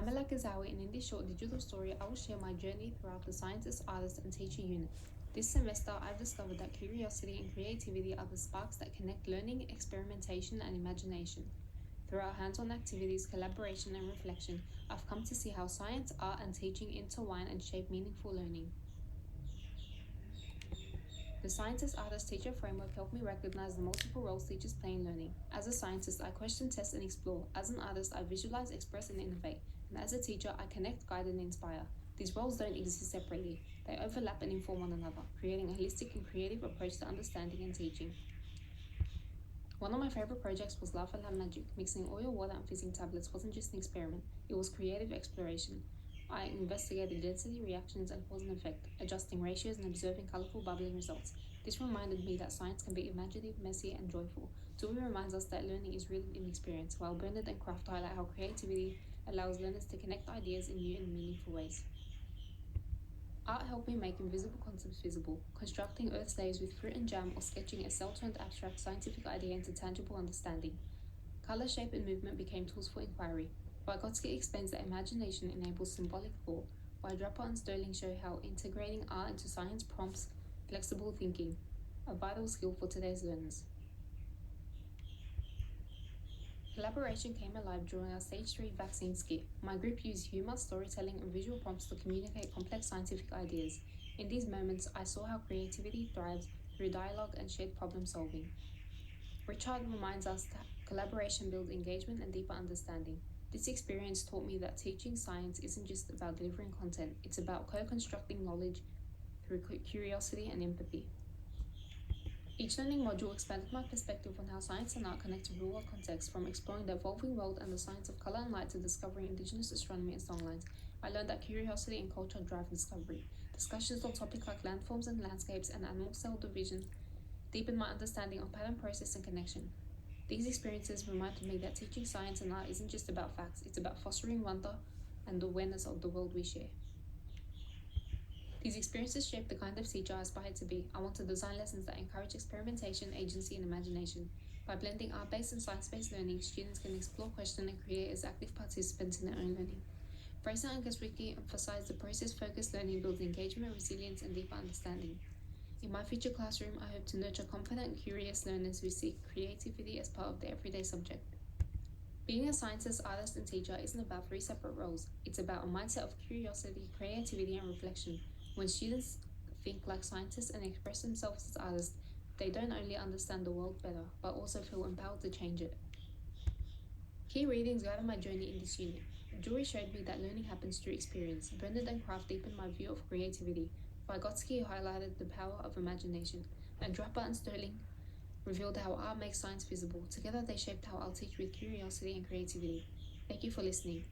Malak Gazawi, and in this short digital story, I will share my journey throughout the scientist, artist, and teacher unit. This semester, I've discovered that curiosity and creativity are the sparks that connect learning, experimentation, and imagination. Through our hands-on activities, collaboration, and reflection, I've come to see how science, art, and teaching intertwine and shape meaningful learning. The scientist, artist, teacher framework helped me recognize the multiple roles teachers play in learning. As a scientist, I question, test, and explore. As an artist, I visualize, express, and innovate. And as a teacher, I connect, guide, and inspire. These roles don't exist separately. They overlap and inform one another, creating a holistic and creative approach to understanding and teaching. One of my favorite projects was Lava Lab Magic. Mixing oil, water, and fizzing tablets wasn't just an experiment, it was creative exploration. I investigated density, reactions, and cause and effect, adjusting ratios and observing colorful bubbling results. This reminded me that science can be imaginative, messy, and joyful. Dewey reminds us that learning is rooted in experience, while Bernard and Kraft highlight how creativity allows learners to connect ideas in new and meaningful ways. Art helped me make invisible concepts visible, constructing earth slaves with fruit and jam or sketching a cell-turned abstract scientific idea into tangible understanding. Color, shape, and movement became tools for inquiry. Vygotsky explains that imagination enables symbolic thought, while Draper and Sterling show how integrating art into science prompts flexible thinking, a vital skill for today's learners. Collaboration came alive during our Stage 3 vaccine skit. My group used humor, storytelling, and visual prompts to communicate complex scientific ideas. In these moments, I saw how creativity thrives through dialogue and shared problem solving. Richard reminds us that collaboration builds engagement and deeper understanding. This experience taught me that teaching science isn't just about delivering content, it's about co-constructing knowledge through curiosity and empathy. Each learning module expanded my perspective on how science and art connect to real-world contexts, from exploring the evolving world and the science of color and light to discovering indigenous astronomy and songlines. I learned that curiosity and culture drive discovery. Discussions on topics like landforms and landscapes and animal cell division deepened my understanding of pattern, process, and connection. These experiences reminded me that teaching science and art isn't just about facts, it's about fostering wonder and awareness of the world we share. These experiences shaped the kind of teacher I aspired to be. I want to design lessons that encourage experimentation, agency, and imagination. By blending art-based and science-based learning, students can explore, question, and create as active participants in their own learning. Fraser and Gaswicki emphasized the process-focused learning builds engagement, resilience, and deeper understanding. In my future classroom, I hope to nurture confident, curious learners who seek creativity as part of their everyday subject. Being a scientist, artist, and teacher isn't about 3 separate roles. It's about a mindset of curiosity, creativity, and reflection. When students think like scientists and express themselves as artists, they don't only understand the world better, but also feel empowered to change it. Key readings guided my journey in this unit. Jury showed me that learning happens through experience. Bernard and Kraft deepened my view of creativity. Vygotsky highlighted the power of imagination, and Draper and Sterling revealed how art makes science visible. Together they shaped how I'll teach with curiosity and creativity. Thank you for listening.